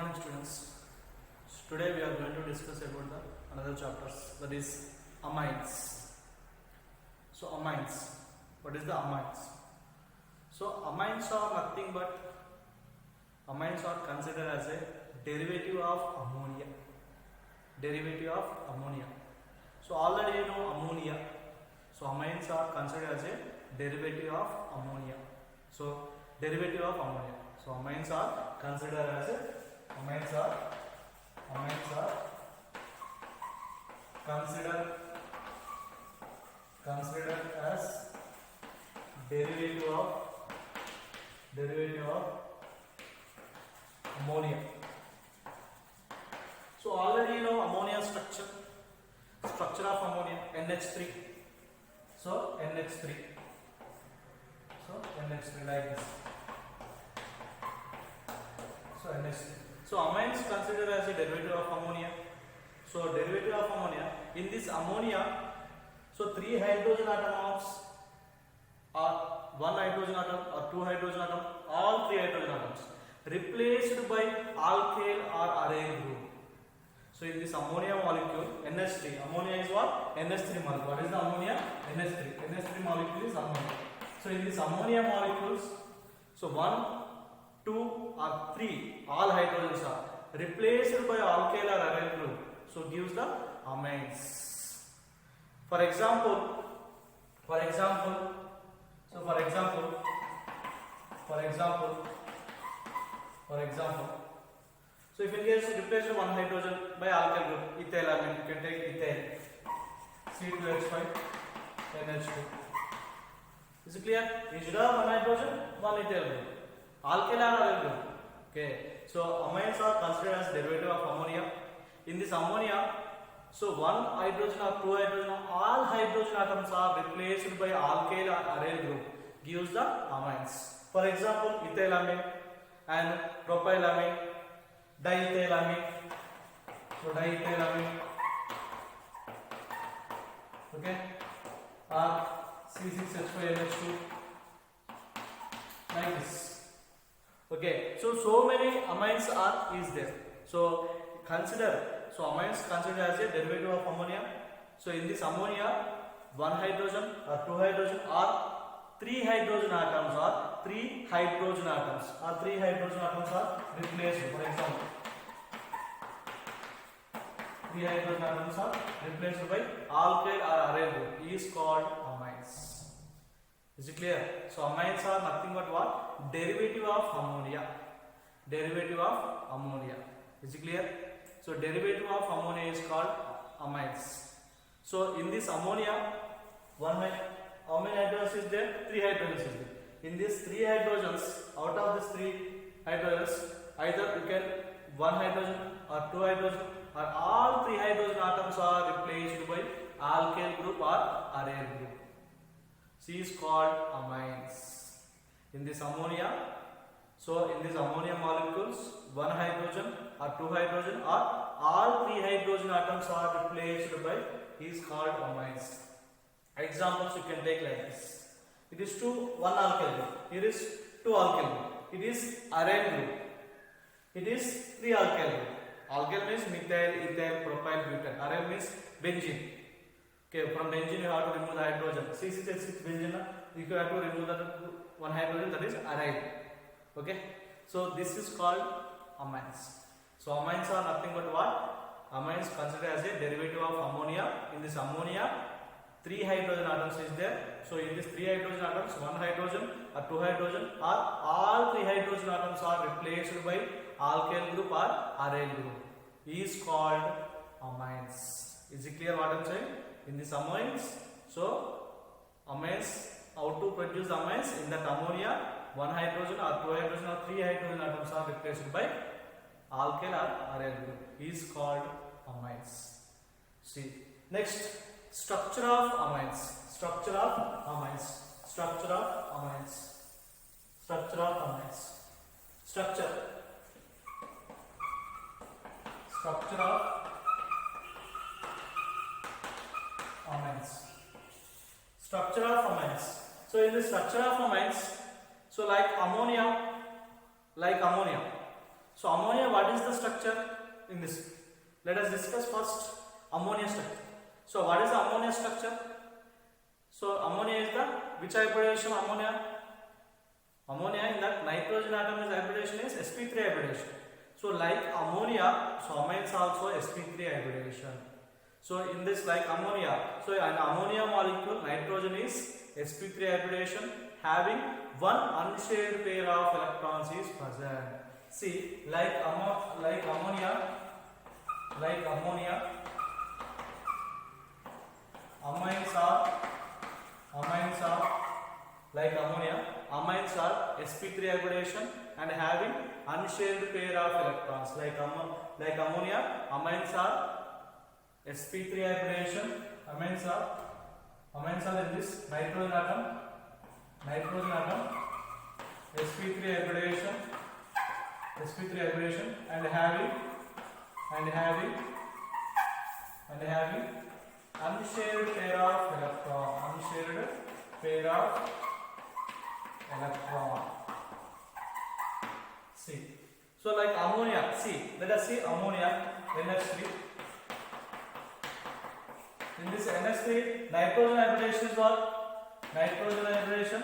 morning students. Today we are going to discuss about the another chapters, that is amines. So amines. What is the amines? So amines are nothing but amines are considered as a derivative of ammonia. Derivative of ammonia. So already you know ammonia. So amines are considered as a derivative of ammonia. So derivative of ammonia. So amines are considered as a amines are considered as derivative of ammonia. So already you know ammonia structure of ammonia NH3. So NH3 like this. So NH3. So amines considered as a derivative of ammonia. So derivative of ammonia, in this ammonia, so 3 hydrogen atoms or 1 hydrogen atom or 2 hydrogen atom, all 3 hydrogen atoms replaced by alkyl or aryl group. So in this ammonia molecule NH3, ammonia is what? NH3 molecule. What is the ammonia? NH3. NH3 molecule is ammonia. So in this ammonia molecules, so 1, 2 or 3 all hydrogens are replaced by alkyl or aryl group. So gives the amines. For example, so if in case replace one hydrogen by alkyl group, ethyl amine, you can take ethyl, C2H5, NH2. Is it clear? Instead of one hydrogen, one ethyl group, alkyl or aryl group. Okay. So amines are considered as derivative of ammonia. In this ammonia, so 1 hydrogen or 2 hydrogen, all hydrogen atoms are replaced by alkyl or aryl group, gives the amines. For example, ethylamine and propylamine, diethylamine. So diethylamine, okay, or C6H5NH2, like this. Okay, so many amines is there. So amines considered as a derivative of ammonia. So in this ammonia, 1 hydrogen or 2 hydrogen or 3 hydrogen atoms are replaced. For example, 3 hydrogen atoms are replaced by alkyl or aryl group, is called amines. Is it clear? So amines are nothing but what? Derivative of ammonia. Is it clear? So derivative of ammonia is called amines. So in this ammonia, how many hydrogens is there? 3 hydrogens is there. In these 3 hydrogens, out of these 3 hydrogens, either you can 1 hydrogen or 2 hydrogen or all 3 hydrogen atoms are replaced by alkyl group or aryl group. C is called amines. In this ammonia, so in these ammonia molecules, 1 hydrogen or 2 hydrogen or all 3 hydrogen atoms are replaced by, is called amines. Examples you can take like this. It is 1 alkyl group. Here is 2 alkyl group. It is aryl group. It is 3 alkyl group. Alkyl means methyl, ethyl, propyl, butyl. Aryl means benzene. Okay, from benzene you have to remove the hydrogen. C6H6 benzene, you have to remove the 1 hydrogen, that is aryl. Okay, so this is called amines. So amines are nothing but what? Amines considered as a derivative of ammonia. In this ammonia, 3 hydrogen atoms is there. So in this 3 hydrogen atoms, 1 hydrogen or 2 hydrogen or all 3 hydrogen atoms are replaced by alkyl group or aryl group, is called amines. Is it clear what I am saying? In this amines, so amines, how to produce amines? In that ammonia, 1 hydrogen or 2 hydrogen or 3 hydrogen atoms are replaced by alkyl or aryl group, is called amines. See, next, structure of amines. Structure of amines. So in the structure of amines, so like ammonia, So ammonia, what is the structure in this? Let us discuss first ammonia structure. So what is the ammonia structure? So ammonia is the which hybridization ammonia? Ammonia in that nitrogen atom is hybridization is sp3 hybridization. So like ammonia, so amines also sp3 hybridization. So in this like ammonia, so an ammonia molecule nitrogen is sp3 hybridization having one unshared pair of electrons is present. See like ammonia amines are sp3 hybridization and having unshared pair of electrons. Like ammonia, amines are sp3 hybridization. Amines are in this nitrogen atom sp3 hybridization and having unshared pair of electron. See, so like ammonia, see, let us see ammonia NH3. In this NH3, nitrogen hybridization is what? Nitrogen hybridization,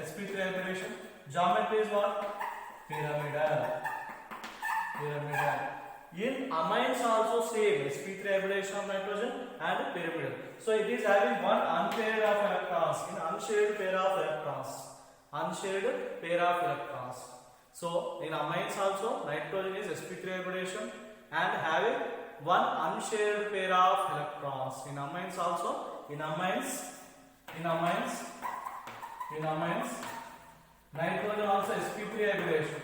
sp3 hybridization. Geometry is what? Pyramidal. In amines also same sp3 hybridization of nitrogen and pyramidal. So it is having one unpaired of electrons in unshared pair of electrons. So in amines also nitrogen is sp3 hybridization and having one unshared pair of electrons. In amines also, in amines nitrogen also sp3 hybridization.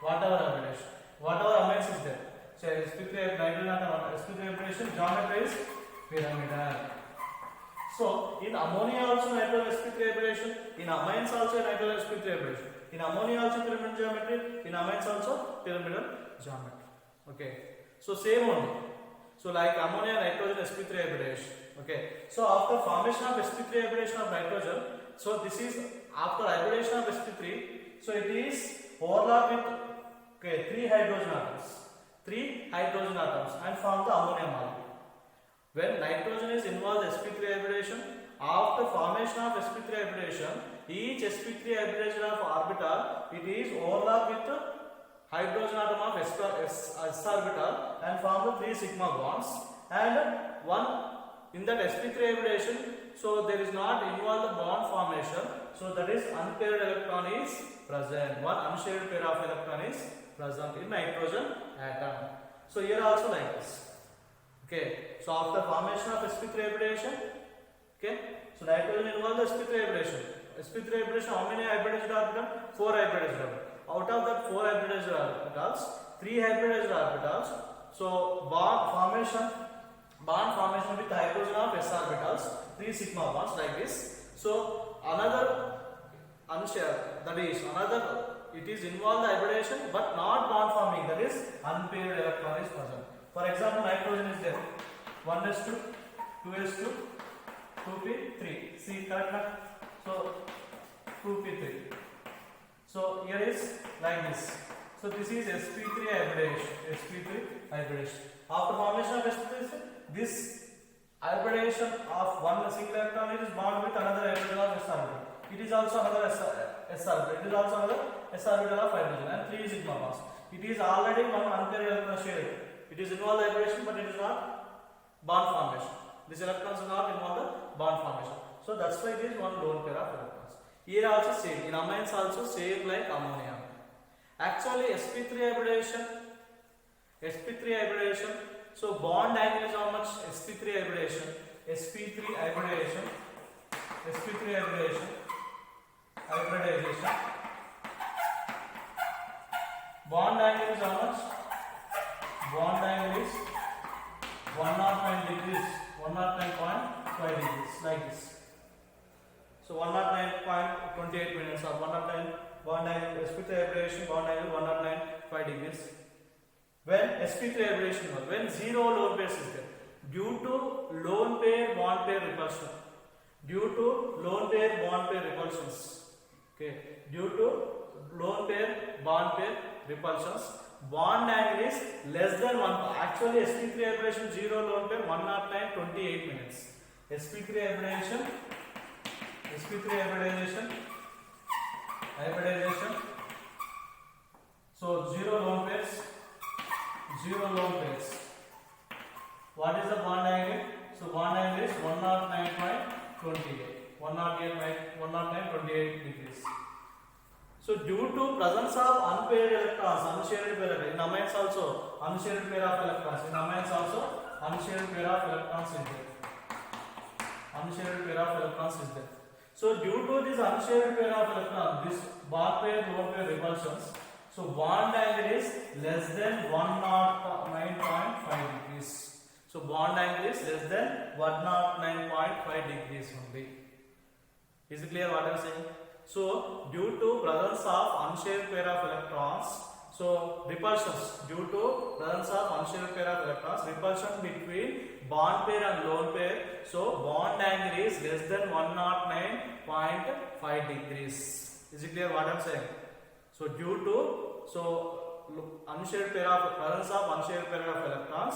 Whatever amines is there. So sp3 nitrogen atom sp3 hybridization, geometry is pyramidal. So in ammonia also nitrogen sp3 hybridization, in amines also nitrogen sp3 hybridization. In ammonia also pyramidal geometry, in amines also pyramidal geometry. Okay. So same only. So like ammonia, nitrogen sp3 hybridization. Okay. So after formation of sp3 hybridization of nitrogen, so this is after hybridization of sp3, so it is overlap with three hydrogen atoms and form the ammonia molecule. When nitrogen is involved in sp3 hybridization, after formation of sp3 hybridization, each sp3 hybridization of orbital, it is overlap with hydrogen atom of s orbital and form the 3 sigma bonds, and one in that sp3 hybridization, so there is not involved the bond formation, so that is unpaired electron is present. One unshared pair of electron is present in nitrogen atom. So here also like this. Okay. So after formation of sp3 hybridization, okay. So nitrogen involved the sp3 hybridization. sp3 hybridization, how many hybridized orbital? 4 hybridized orbital. Out of that 4 hybridized orbitals, 3 hybridized orbitals. So bond formation with hydrogen of s orbitals, 3 sigma bonds like this. So another unshared, that is another, it is involved the hybridization but not bond forming, that is unpaired electron is present. For example, nitrogen is there, 1s2, 2s2, 2p3. See, correct? So 2p3. So here is like this. So this is sp3 hybridization. After formation of sp3, this hybridization of one single electron is bound with another hydrogen of s orbital. It is also another s orbital. It is also another s orbital of hydrogen and 3 sigma bonds. It is already one unpaired electron shared. It is involved hybridization, but it is not bond formation. These electrons are not involved in bond formation. So that's why it is one lone pair of electrons. Here also same. In amines also same like ammonia. Actually sp3 hybridization. So bond angle is how much? sp3 hybridization. Bond angle is how much? Bond angle is 109 degrees, 109.5 degrees, like this. So 109.28 minutes or 109 bond angle, sp3 hybridization bond angle 109.5 degrees. When sp3 hybridization, when zero lone pairs is there, due to lone pair bond pair repulsion, Okay, due to lone pair, bond pair repulsions, bond angle is less than 1. Actually, sp3 hybridization 0 lone pair 109 28 minutes. sp3 hybridization so 0 lone pairs. What is the bond angle? So bond angle is 109.28 degrees. So due to presence of unpaired electrons, unshaded pair, in amines also unshaded pair of electrons, is there. So due to this unshaded pair of electrons, this bond pair lone pair repulsions, so bond angle is less than 109.5 degrees. So bond angle is less than 109.5 degrees only. Is it clear what I am saying? So due to presence of unshaded pair of electrons, so repulsions, due to presence of unshaded pair of electrons, repulsion between bond pair and lone pair, so bond angle is less than 109.5 degrees. Is it clear what I am saying? So due to unshaded pair of presence of unshaded pair of electrons,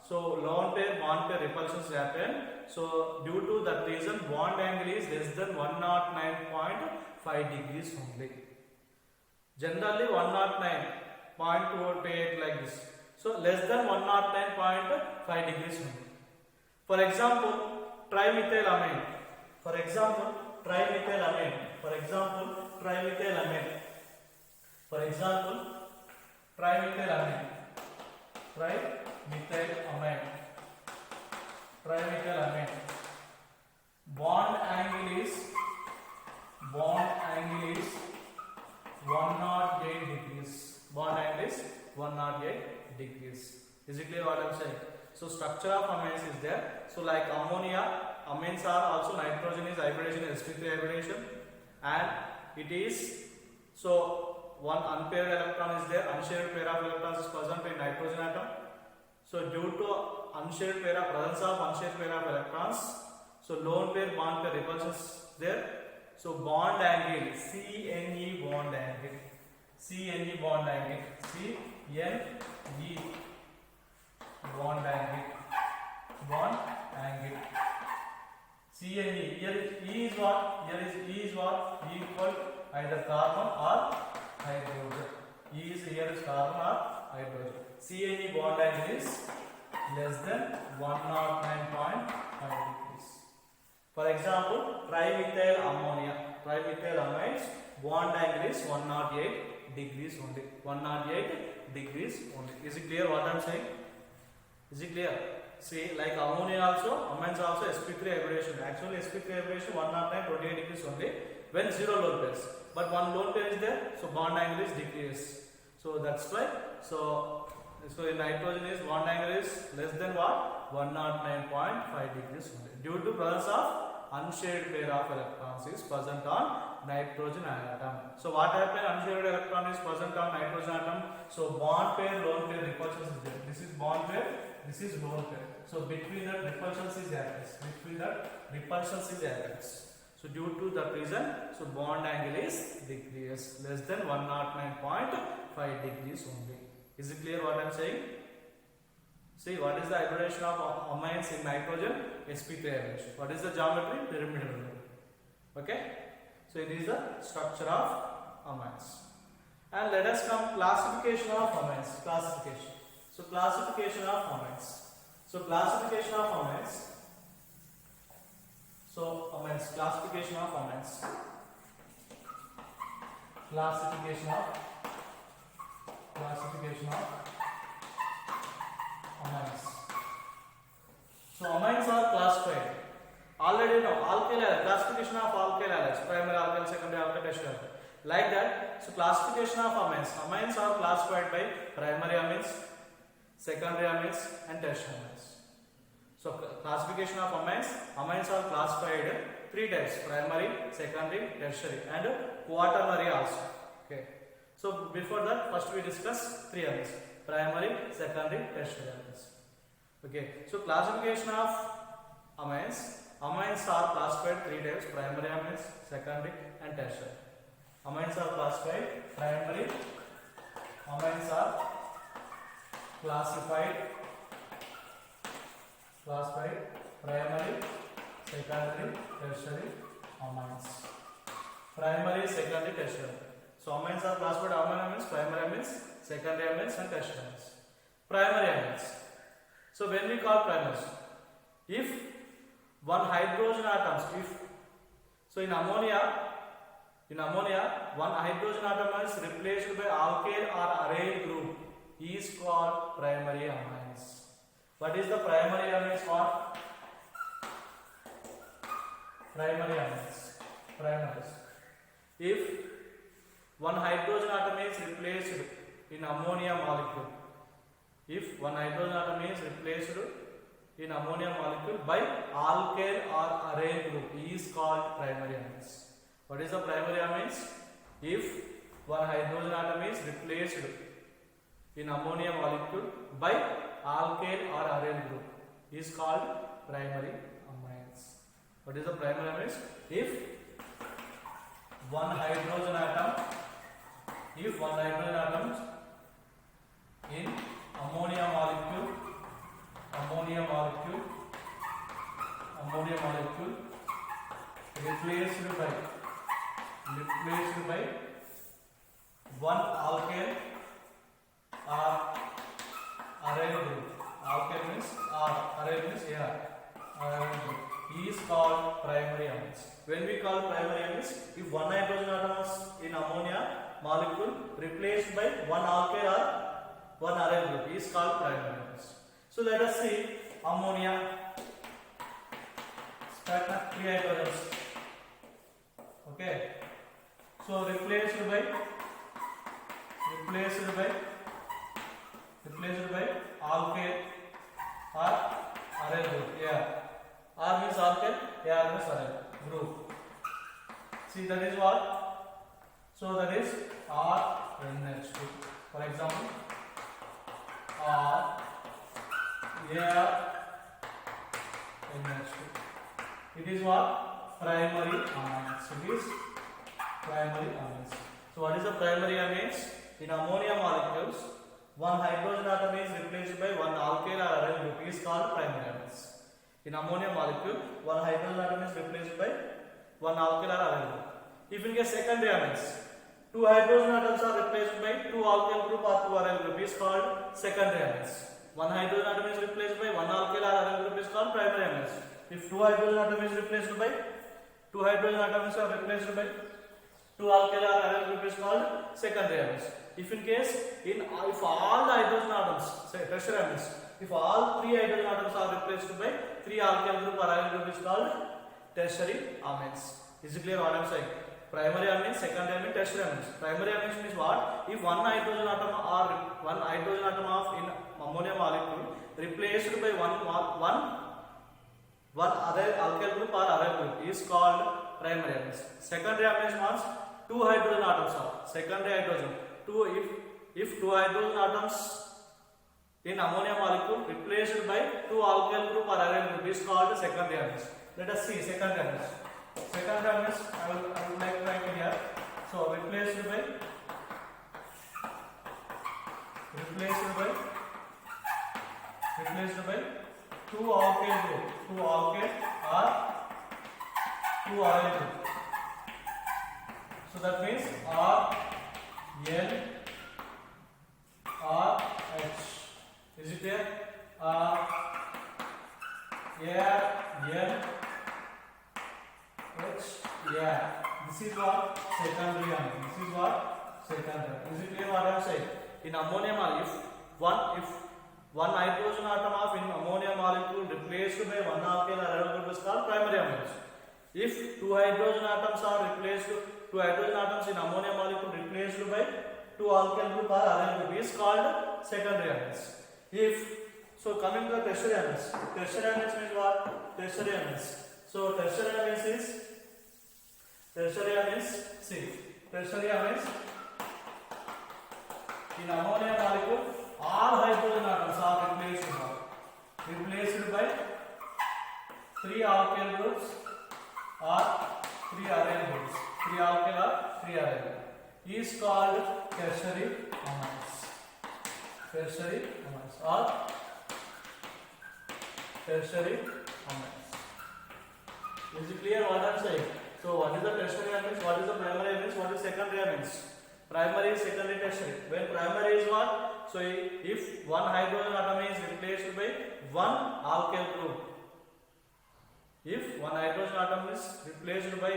so lone pair bond pair repulsions happen. So due to that reason, bond angle is less than 109.5 degrees only. Generally 109.28 like this. So less than 109.5 degrees only. For example, trimethylamine. For example, trimethylamine. Bond angle is 108 degrees. Is it clear what I am saying? So structure of amines is there. So like ammonia, amines are also nitrogen is hybridization, sp3 hybridization, and it is so one unpaired electron is there, unshaded pair of electrons is present in nitrogen atom. So due to presence of unshaded pair of electrons, so lone pair bond pair repulsions there. So bond angle, CNE bond angle. CNE, here E is what? E equal either carbon or hydrogen. Here is carbon or hydrogen. CNE bond angle is less than 109.5 degrees. For example, trimethyl amines bond angle is 108 degrees only. Is it clear what I am saying? Is it clear? See, like ammonia also, amines also sp3 hybridization. Actually sp3 hybridization 109.28 degrees only when 0 lone pairs. But one lone pair is there, so bond angle is decreased. So that's why. So in nitrogen is bond angle is less than what? 109.5 degrees only. Due to presence of unshaded pair of electrons is present on nitrogen atom. So what happened? Unshaded electron is present on nitrogen atom. So bond pair lone pair repulsions is there. This is bond pair, this is lone pair. So between that repulsions is happens. So due to that reason, so bond angle is decreased, less than 109.5 degrees only. Is it clear what I am saying? See, what is the hybridization of amines in nitrogen? sp3 hybridization. What is the geometry? Pyramidal. Okay. So it is the structure of amines. And let us come classification of amines. So classification of amines. Classification of amines. So amines are classified. Already know alkyl halide, classification of alkyl halides, primary alkyl, secondary alkyl, tertiary alkyl. Like that. So classification of amines. Amines are classified by primary amines, secondary amines, and tertiary amines. So classification of amines. Amines are classified 3 types: primary, secondary, tertiary, and quaternary also. Okay. So before that, first we discuss 3 amines: primary, secondary, tertiary amines. Okay. So classification of amines. Amines are classified 3 types: primary amines, secondary, and tertiary. Amines are classified primary. Amines are classified primary, secondary, tertiary amines. Primary, secondary, tertiary. So amines are classified amines, primary amines, secondary amines, and tertiary amines. Primary amines. So when we call primers, if one hydrogen atoms, in ammonia, one hydrogen atom is replaced by alkyl or aryl group is called primary amines. What is the primary amines for? Primary amines. Primaries. If one hydrogen atom is replaced in ammonia molecule, if one hydrogen atom is replaced in ammonia molecule by alkyl or aryl group is called primary amines. What is the primary amines? If one hydrogen atom is replaced in ammonia molecule by alkyl or aryl group is called primary amines. What is the primary amines? If one hydrogen atom in ammonia molecule replaced by one alkyl or aryl group. Alkyl means R, aryl means aryl group is called primary amines. When we call primary amines, if one hydrogen atom is in ammonia molecule replaced by one alkyl or one aryl group is called primary amines. So let us see ammonia. Start with 3 hydrogens. Okay. So replaced by alkyl or aryl group. R means alkyl, A means aryl group. See, that is what? So that is RNH2. For example, NH2. It is what? Primary amines. It is primary amines. So what is the primary amines? In ammonia molecules, one hydrogen atom is replaced by one alkyl or aryl group is called primary amines. In ammonia molecule, one hydrogen atom is replaced by one alkyl or aryl group. If in case secondary amines, two hydrogen atoms are replaced by two alkyl group or two aryl group is called secondary amines. One hydrogen atom is replaced by one alkyl or aryl group is called primary amines. If two hydrogen atoms is replaced by two hydrogen atoms are replaced by two alkyl or aryl group is called secondary amines. If in case if all the hydrogen atoms, say tertiary amines, if all three hydrogen atoms are replaced by three alkyl group or aryl group is called tertiary amines. Is it clear what I am saying? Primary amines, secondary amines, tertiary amines. Primary amines means what? If one hydrogen atom of in ammonia molecule replaced by one other alkyl group or aryl group is called primary amines. Secondary amines means two hydrogen atoms are secondary hydrogen. If two hydrogen atoms in ammonia molecule replaced by two alkyl group or aryl group is called secondary amines. Let us see secondary amines. Secondary amines I would like to write here. So replaced by two alkyl group, two alkyl or two aryl group. So that means RNH. Is it there? This is what secondary amine. This is what secondary. Is it clear what I am saying? In ammonia molecule, if one hydrogen atom of in ammonia molecule replaced by one alkyl or aryl group is called primary amines. If two hydrogen atoms in ammonia molecule replaced by two alkyl group or aryl group is called secondary amines. Coming to the tertiary amines. Tertiary amines means what? Tertiary amines. So tertiary amines in ammonia molecule, all hydrogen atoms are replaced by three alkyl groups or three aryl groups, three alkyl or three aryl, is called tertiary amines. Tertiary amines or tertiary amines. Is it clear what I am saying? So what is the tertiary amines? What is the primary amines? What is secondary amines? Primary, secondary, tertiary. When primary is what? So if one hydrogen atom is replaced by one alkyl group, if one hydrogen atom is replaced by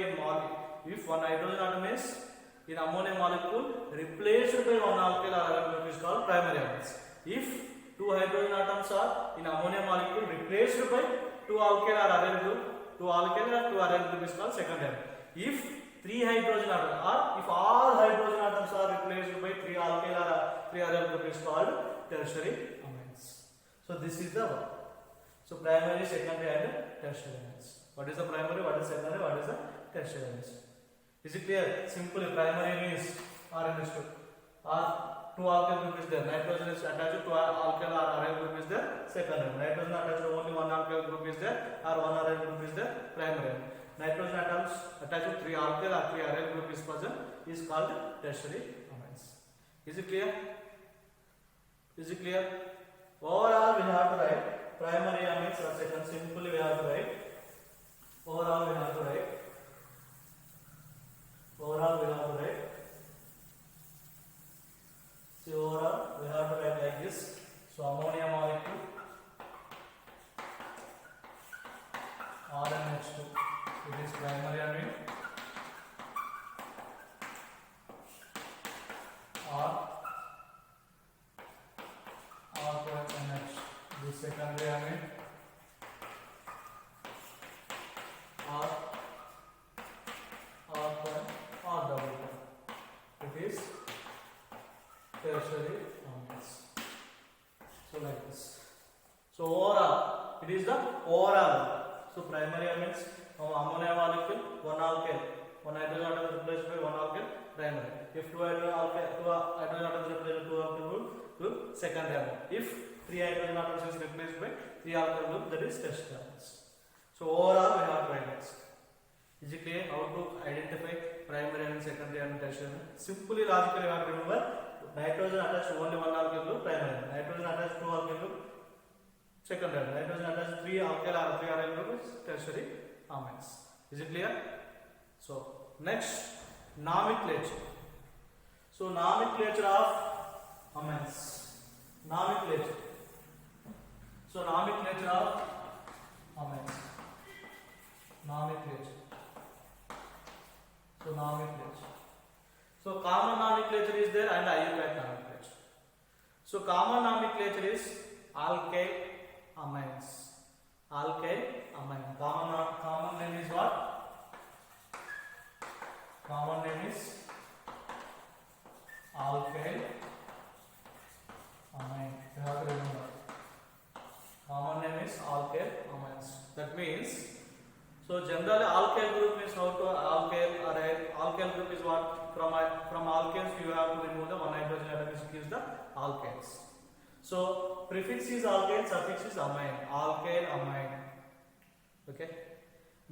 if one hydrogen atom is in ammonia molecule replaced by one alkyl or aryl group is called primary amines. If two hydrogen atoms are in ammonia molecule replaced by two alkyl or aryl group, two alkyl or two aryl group is called secondary. If three hydrogen atoms or if all hydrogen atoms are replaced by three alkyl or three aryl group is called tertiary amines. So this is the one. So primary, secondary and tertiary amines. What is the primary, what is secondary, what is the tertiary amines? Is it clear? Simply primary means are understood. Or two alkyl group is there. Nitrogen is attached to alkyl or aryl group is there. Secondary. Nitrogen attached to only one alkyl group is there or one aryl group is there. Primary. Nitrogen atoms attached to three alkyl or three aryl group is present is called tertiary amines. Is it clear? Is it clear? Overall we have to write primary amines or second. Simply we have to write. Overall we have to write. Overall we have to write. See overall we have to write like this. So ammonia molecule RNH2. It is primary amine. R2NH. This secondary amine. It is tertiary amines. So like this. So overall, it is the overall. So primary amines, ammonia molecule, one alkyl, one hydrogen atom is replaced by one alkyl, primary. If two hydrogen atoms replaced by two alkyl group, secondary amine. If three hydrogen atoms is replaced by three alkyl group, that is tertiary amines. So overall, we have primary. Is it clear how to identify primary and secondary and tertiary? Simply logically you have to remember nitrogen attached to only one alkyl group, primary. Nitrogen attached to two alkyl group, secondary. Nitrogen attached to three alkyl or three aryl group is tertiary amines. Is it clear? So next nomenclature. So nomenclature of amines. Nomenclature. So nomenclature of amines. Nomenclature. So nomenclature. So common nomenclature is there and IUPAC nomenclature. So common nomenclature is alkyl amines. Alkyl amine. Common name is what? Common name is alkyl amine. You have to remember. Common name is alkyl amines. That means, so generally alkyl group means how to alkyl or alkyl group is what? From alkanes you have to remove the one hydrogen atom which gives the alkanes. So prefix is alkyl, suffix is amine. Alkyl amine. Okay.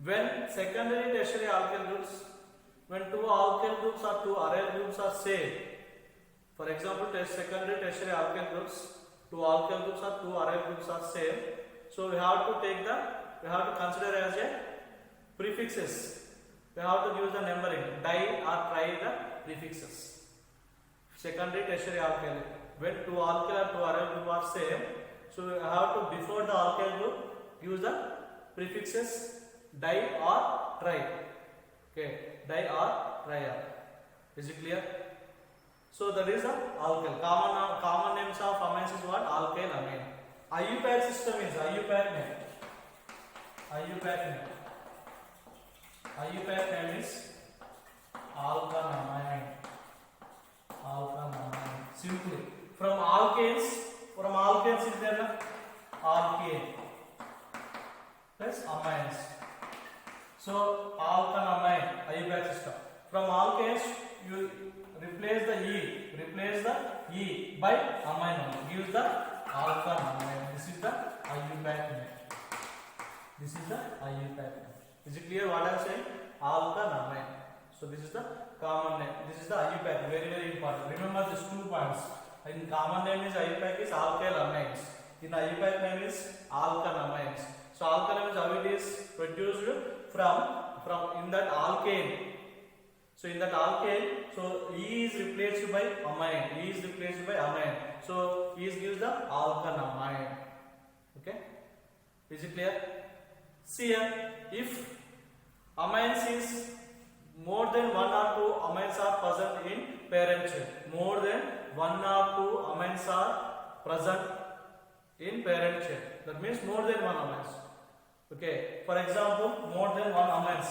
When secondary tertiary alkyl groups, when two alkyl groups or two aryl groups are same, for example, secondary tertiary alkyl groups, two alkyl groups or two aryl groups are same. So we have to consider as a prefixes. We have to use the numbering, di or tri the prefixes. Secondary tertiary alkyl. When two alkyl or two aryl group are same, so we have to before the alkyl group use the prefixes di or tri. Okay, di or tri. Is it clear? So that is the alkyl. Common names of amines is what? Alkyl amine. IUPAC system is IUPAC name. IUPAC name. IUPAC name is alkanamine. Alkanamine. Simply from alkanes is there alkane plus amines. So alkanamine IUPAC system. From alkanes you replace the E by amine gives the alkanamine. This is the IUPAC name. This is the IUPAC name. Is it clear what I am saying? Alkanamine. So this is the common name. This is the IUPAC. Very very important. Remember these 2 points. In common name is IUPAC is alkyl amines. In IUPAC name is alkanamines. So alkanamines, how it is produced from in that alkane. So in that alkane, so E is replaced by amine. E is replaced by amine. So E gives the alkanamine. Okay. Is it clear? See here, if amines is more than 1 or 2 amines are present in parent chain. More than 1 or 2 amines are present in parent chain. That means more than 1 amines. Okay. For example, more than 1 amines.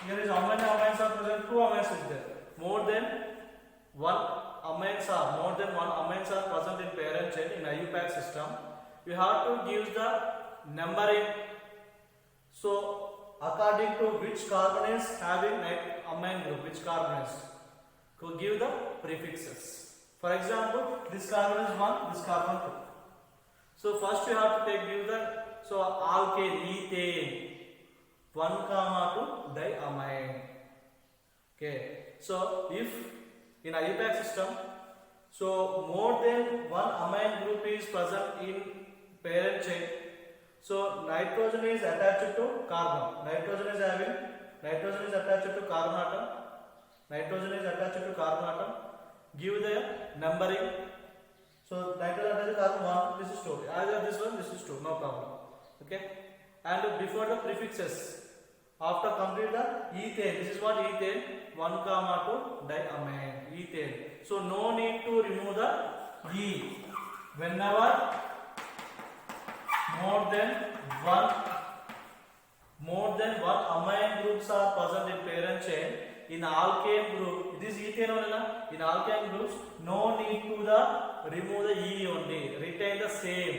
Here is how many amines are present? 2 amines is there. More than 1 amines are present in parent chain in IUPAC system. You have to give the numbering. So according to which carbon is having amine group, which carbon is, to give the prefixes. For example, this carbon is 1, this carbon 2. So first you have to give the alkane, ethane, 1, 2 diamine. Okay. So if in IUPAC system, so more than 1 amine group is present in parent chain. So nitrogen is attached to carbon. Nitrogen is attached to carbon atom. Nitrogen is attached to carbon atom. Give the numbering. So nitrogen attached to carbon 1. This is 2. Either this one, this is 2. No problem. Okay. And before the prefixes, after complete the ethane. This is what ethane. 1, 2 diamine. Ethane. So no need to remove the E. Whenever more than one amine groups are present in parent chain, in alkane group, this is ethane only. In alkane groups, no need to remove the E only. Retain the same.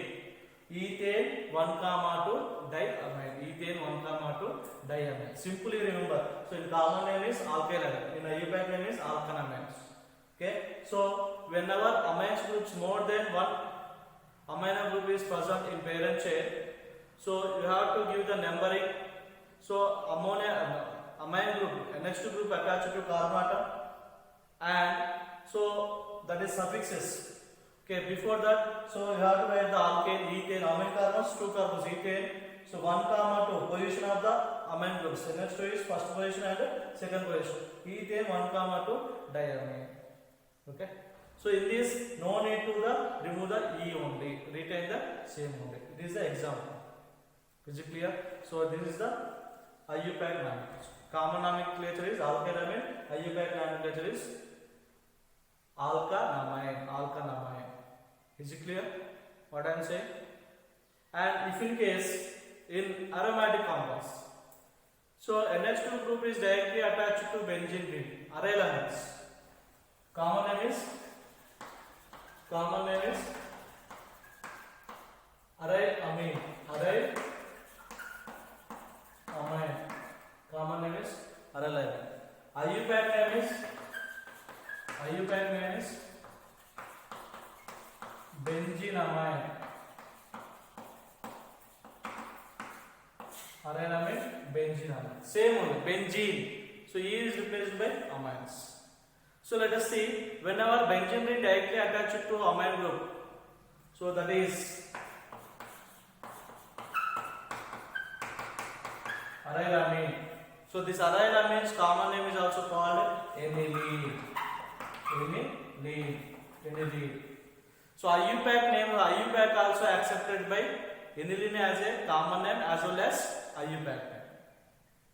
Ethane 1, 2 diamine. Ethane 1, 2 diamine. Simply remember. So in common name is alkyl. In IUPAC name is alkanamines. Okay. So whenever amines groups more than 1 amino group is present in parent chain, so you have to give the numbering. So amine group, next group attached to carbon atom, and so that is suffixes. Okay, before that, so you have to write the alkane, ethane, amine carbons, 2 carbons, ethane. So 1, 2 position of the amine groups. The next is first position and second position. Ethane 1, 2 diamine. Okay. So in this, no need to remove the E only. Retain the same only. This is the example. Is it clear? So this is the IUPAC nomenclature. Common nomenclature is alkylamine. IUPAC nomenclature is alkanamine. Is it clear what I am saying? And if in case in aromatic compounds, so NH2 group is directly attached to benzene ring, arylamines. Common name is arylamine. Common name is arylamine. IUPAC name is benzenamine. Arylamine, benzenamine. Same only, benzene. So E is replaced by amines. So let us see, whenever benzene ring directly attached to amine group, so that is arylamine. So this arylamines common name is also called aniline. So IUPAC also accepted by aniline as a common name as well as IUPAC name.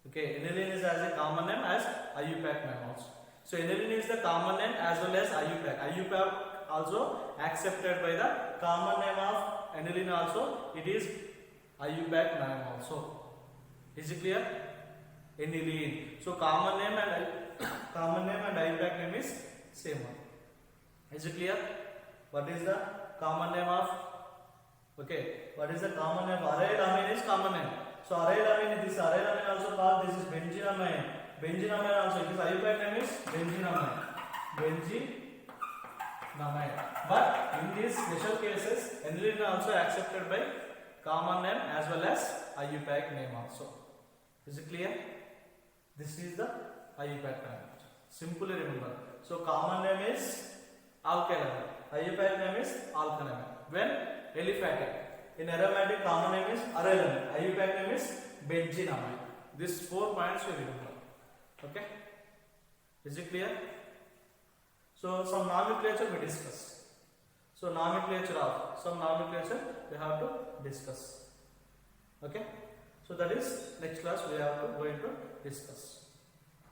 Okay, aniline is as a common name as IUPAC name also. So aniline is the common name as well as IUPAC. IUPAC also accepted by the common name of aniline also. It is IUPAC name also. Is it clear? Aniline. So common name and IUPAC name is same one. Is it clear? What is the common name of? Okay. What is the common name? Arylamine is common name. So arylamine also called, this is benzenamine. Benzenamine also, this IUPAC name is benzenamine. But in these special cases, aniline also accepted by common name as well as IUPAC name also. Is it clear? This is the IUPAC parameter. Simply remember. So common name is alkyl amine. IUPAC name is alkyl amine. When aliphatic. In aromatic, common name is aryl amine. IUPAC name is benzene amine. These 4 points you remember. Okay? Is it clear? So some nomenclature we discuss. So nomenclature we have to discuss. Okay? So that is next class we have to going to discuss.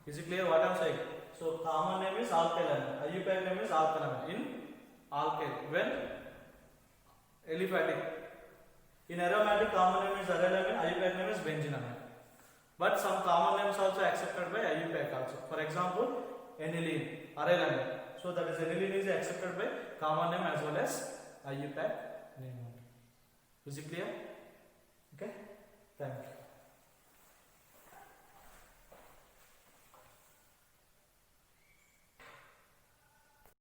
Is it clear what I am saying? So common name is alkyl amine. IUPAC name is alkyl amine. In alkyl, when aliphatic. In aromatic, common name is aryl amine. IUPAC name is benzene amine. But some common names also accepted by IUPAC also. For example, aniline, aryl amine. So that is aniline is accepted by common name as well as IUPAC name. Is it clear? Okay. Thank you.